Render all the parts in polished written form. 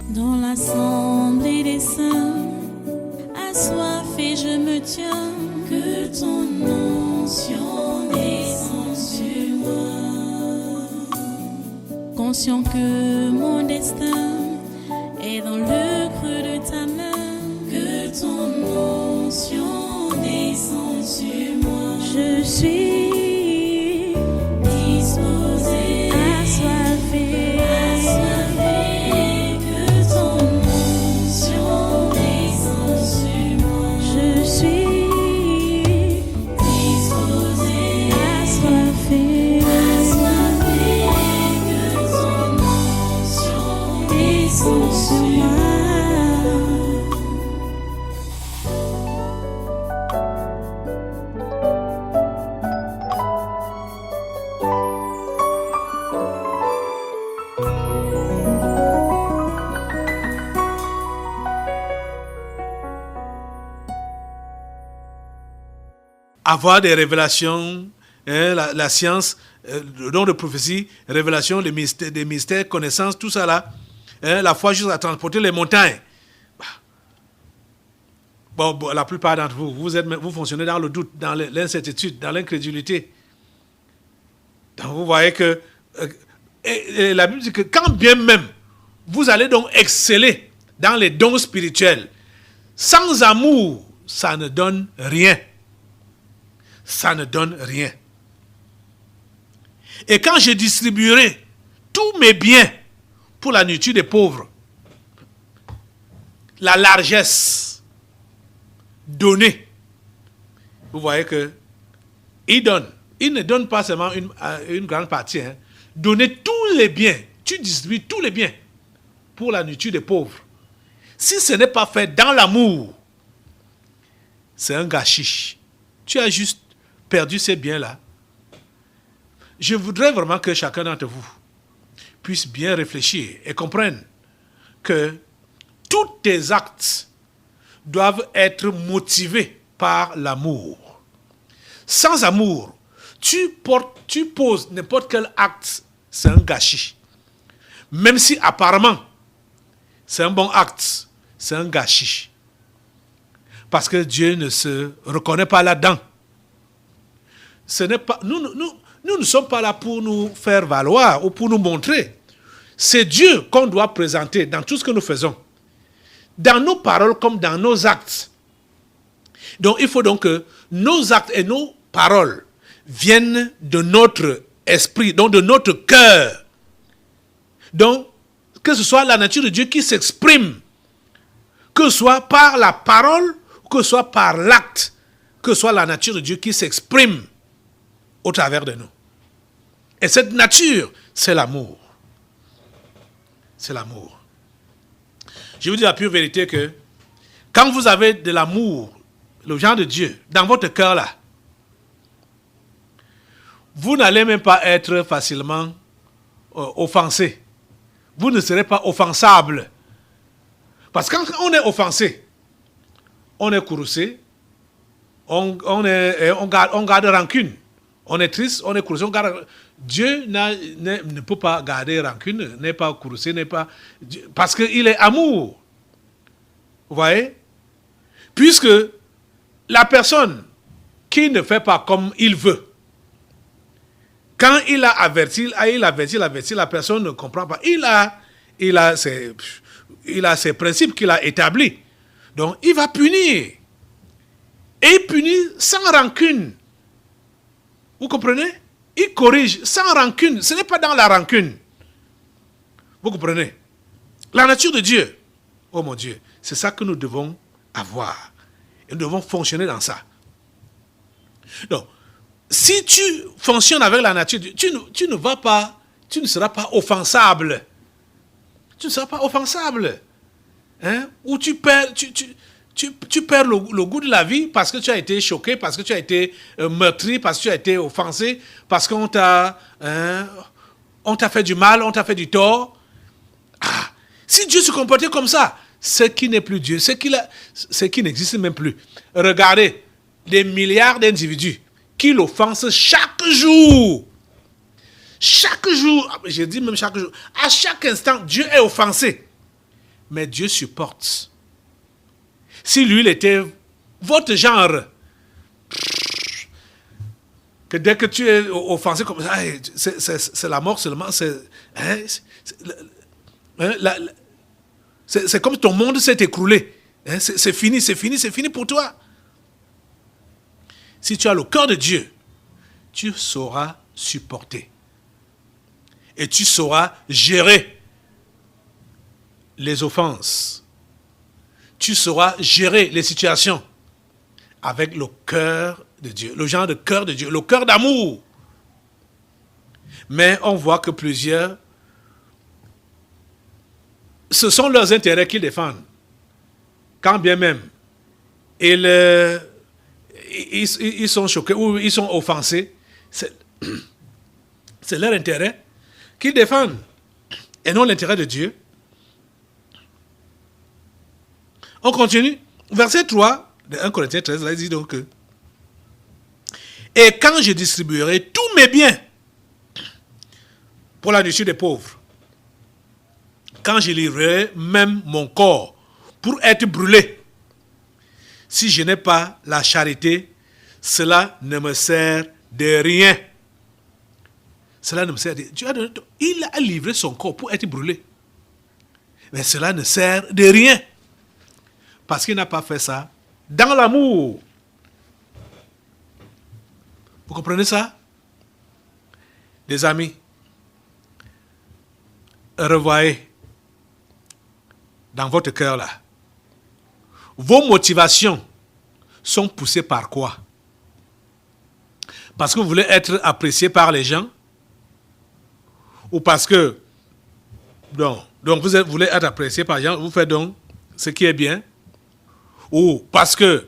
Dans l'assemblée des saints, assoiffé je me tiens, que ton onction descende sur moi. Conscient que mon destin est dans le creux de ta main, que ton onction descende sur moi. Je suis disposé, assoiffé, que ton onction descende sur moi. Je suis disposé, assoiffé, que ton onction descende sur moi. Avoir des révélations, la science, le don de prophétie, révélation, des mystères, connaissances, tout ça là, la foi juste à transporter les montagnes. Bon, la plupart d'entre vous, vous fonctionnez dans le doute, dans l'incertitude, dans l'incrédulité. Donc vous voyez que et la Bible dit que quand bien même vous allez donc exceller dans les dons spirituels, sans amour, ça ne donne rien. Ça ne donne rien. Et quand je distribuerai tous mes biens pour la nourriture des pauvres, la largesse donnée, vous voyez que il donne. Il ne donne pas seulement une grande partie. Donner tous les biens, tu distribues tous les biens pour la nourriture des pauvres. Si ce n'est pas fait dans l'amour, c'est un gâchis. Tu as juste perdu ces biens-là. Je voudrais vraiment que chacun d'entre vous puisse bien réfléchir et comprenne que tous tes actes doivent être motivés par l'amour. Sans amour, tu poses n'importe quel acte, c'est un gâchis. Même si apparemment, c'est un bon acte, c'est un gâchis. Parce que Dieu ne se reconnaît pas là-dedans. Ce n'est pas, nous ne sommes pas là pour nous faire valoir ou pour nous montrer. C'est Dieu qu'on doit présenter dans tout ce que nous faisons. Dans nos paroles comme dans nos actes. Donc il faut donc que nos actes et nos paroles viennent de notre esprit, donc de notre cœur. Donc, que ce soit la nature de Dieu qui s'exprime, que ce soit par la parole, que ce soit par l'acte, que ce soit la nature de Dieu qui s'exprime au travers de nous. Et cette nature, c'est l'amour. C'est l'amour. Je vous dis la pure vérité que quand vous avez de l'amour, le genre de Dieu, dans votre cœur là, vous n'allez même pas être facilement offensé. Vous ne serez pas offensable. Parce que quand on est offensé, on est courroucé, on garde rancune. On est triste, on est courroucé, on garde... Dieu ne peut pas garder rancune, n'est pas courroucé, n'est pas... Parce qu'il est amour. Vous voyez? Puisque la personne qui ne fait pas comme il veut, quand il a averti, la personne ne comprend pas. Il a ses principes qu'il a établis. Donc, il va punir. Et il punit sans rancune. Vous comprenez? Il corrige sans rancune. Ce n'est pas dans la rancune. Vous comprenez? La nature de Dieu. Oh mon Dieu. C'est ça que nous devons avoir. Et nous devons fonctionner dans ça. Donc, si tu fonctionnes avec la nature, tu ne seras pas offensable. Tu ne seras pas offensable. Hein? Ou tu perds le goût de la vie parce que tu as été choqué, parce que tu as été meurtri, parce que tu as été offensé, parce qu'on t'a fait du mal, on t'a fait du tort. Ah, si Dieu se comportait comme ça, ce qui n'est plus Dieu, ce qui n'existe même plus. Regardez, des milliards d'individus qui l'offensent chaque jour. Chaque jour, je dis même chaque jour, à chaque instant, Dieu est offensé. mais Dieu supporte. Si lui, il était votre genre, que dès que tu es offensé comme ça, c'est la mort seulement, c'est comme ton monde s'est écroulé. C'est fini pour toi. Si tu as le cœur de Dieu, tu sauras supporter. Et tu sauras gérer les offenses. Tu sauras gérer les situations avec le cœur de Dieu, le genre de cœur de Dieu, le cœur d'amour. Mais on voit que plusieurs, ce sont leurs intérêts qu'ils défendent. Quand bien même ils sont choqués ou ils sont offensés, c'est leur intérêt qu'ils défendent et non l'intérêt de Dieu. On continue. Verset 3 de 1 Corinthiens 13, là, il dit donc que et quand je distribuerai tous mes biens pour la nourriture des pauvres, quand je livrerai même mon corps pour être brûlé, si je n'ai pas la charité, cela ne me sert de rien. Cela ne me sert de rien. Il a livré son corps pour être brûlé. Mais cela ne sert de rien. Parce qu'il n'a pas fait ça dans l'amour. Vous comprenez ça? Les amis, revoyez dans votre cœur là. Vos motivations sont poussées par quoi? Parce que vous voulez être apprécié par les gens? Ou parce que donc vous voulez être apprécié par les gens, vous faites donc ce qui est bien? Ou parce que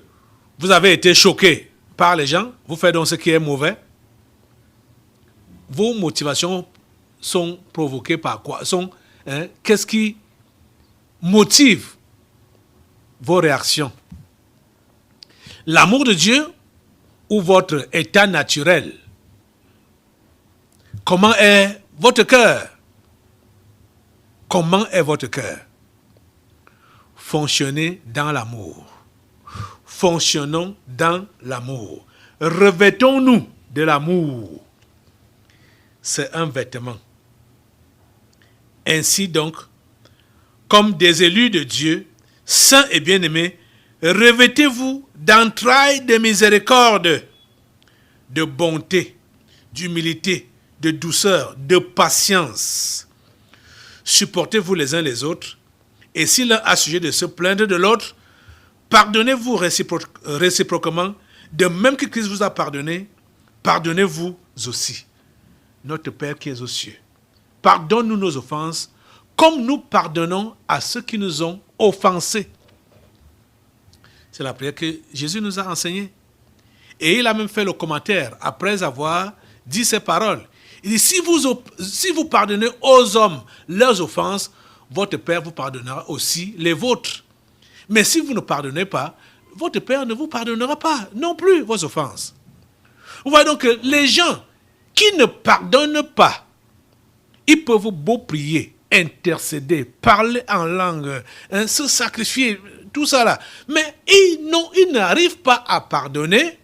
vous avez été choqué par les gens, vous faites donc ce qui est mauvais? Vos motivations sont provoquées par quoi? Qu'est-ce qui motive vos réactions? L'amour de Dieu ou votre état naturel? Comment est votre cœur? Comment est votre cœur? Fonctionnez dans l'amour. Fonctionnons dans l'amour. Revêtons-nous de l'amour. C'est un vêtement. Ainsi donc, comme des élus de Dieu, saints et bien-aimés, revêtez-vous d'entrailles de miséricorde, de bonté, d'humilité, de douceur, de patience. Supportez-vous les uns les autres, et si l'un a sujet de se plaindre de l'autre, pardonnez-vous réciproquement, de même que Christ vous a pardonné, pardonnez-vous aussi. Notre Père qui est aux cieux, pardonne-nous nos offenses, comme nous pardonnons à ceux qui nous ont offensés. C'est la prière que Jésus nous a enseignée. Et il a même fait le commentaire après avoir dit ces paroles. Il dit, si vous pardonnez aux hommes leurs offenses, votre Père vous pardonnera aussi les vôtres. Mais si vous ne pardonnez pas, votre Père ne vous pardonnera pas non plus vos offenses. Vous voyez donc que les gens qui ne pardonnent pas, ils peuvent beau prier, intercéder, parler en langue, se sacrifier, tout ça là. Mais ils n'arrivent pas à pardonner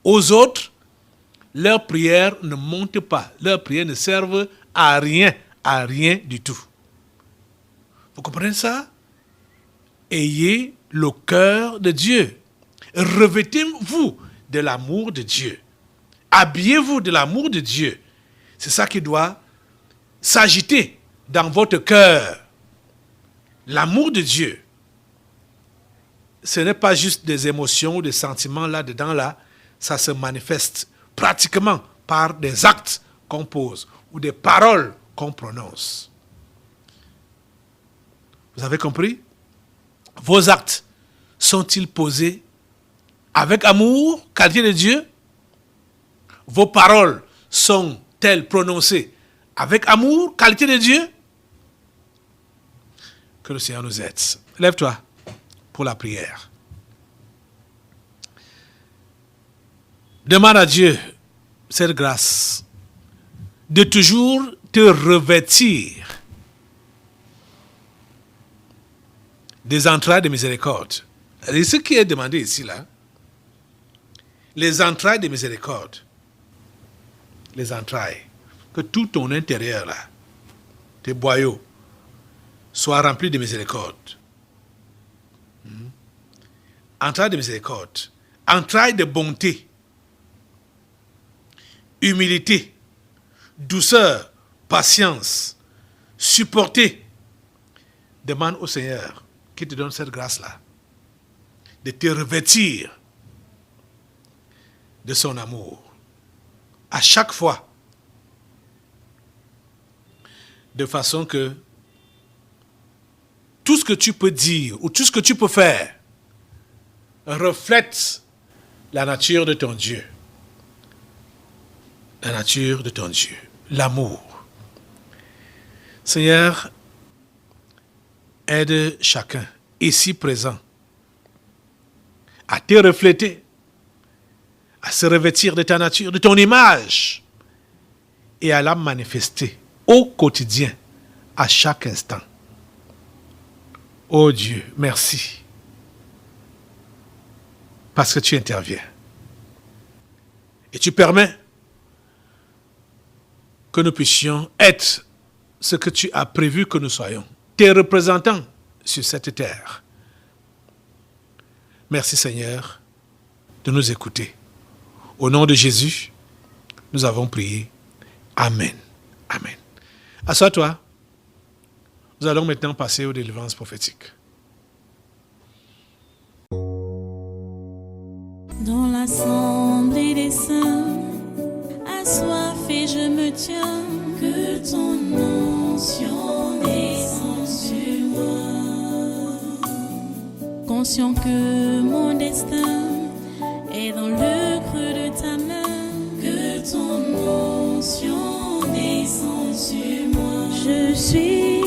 aux autres. Leurs prières ne montent pas. Leurs prières ne servent à rien du tout. Vous comprenez ça? Ayez le cœur de Dieu. Revêtez-vous de l'amour de Dieu. Habillez-vous de l'amour de Dieu. C'est ça qui doit s'agiter dans votre cœur. L'amour de Dieu. Ce n'est pas juste des émotions ou des sentiments là-dedans, là. Ça se manifeste pratiquement par des actes qu'on pose ou des paroles qu'on prononce. Vous avez compris? Vos actes sont-ils posés avec amour, qualité de Dieu? Vos paroles sont-elles prononcées avec amour, qualité de Dieu? Que le Seigneur nous aide. Lève-toi pour la prière. Demande à Dieu cette grâce de toujours te revêtir des entrailles de miséricorde. Et ce qui est demandé ici, là, les entrailles de miséricorde, les entrailles, que tout ton intérieur, là, tes boyaux, soient remplis de miséricorde. Entrailles de miséricorde, entrailles de bonté, humilité, douceur, patience, supporter. Demande au Seigneur qui te donne cette grâce-là de te revêtir de son amour à chaque fois, de façon que tout ce que tu peux dire ou tout ce que tu peux faire reflète la nature de ton Dieu. La nature de ton Dieu, l'amour. Seigneur, aide chacun ici présent à te refléter, à se revêtir de ta nature, de ton image et à la manifester au quotidien, à chaque instant. Oh Dieu, merci parce que tu interviens et tu permets que nous puissions être ce que tu as prévu que nous soyons, tes représentants sur cette terre. Merci Seigneur de nous écouter. Au nom de Jésus, nous avons prié. Amen. Amen. Assois-toi. Nous allons maintenant passer aux délivrances prophétiques. Dans l'assemblée des saints, assoiffé je me tiens, que ton onction descende sur moi. Conscient que mon destin est dans le creux de ta main, que ton onction descende sur moi. Je suis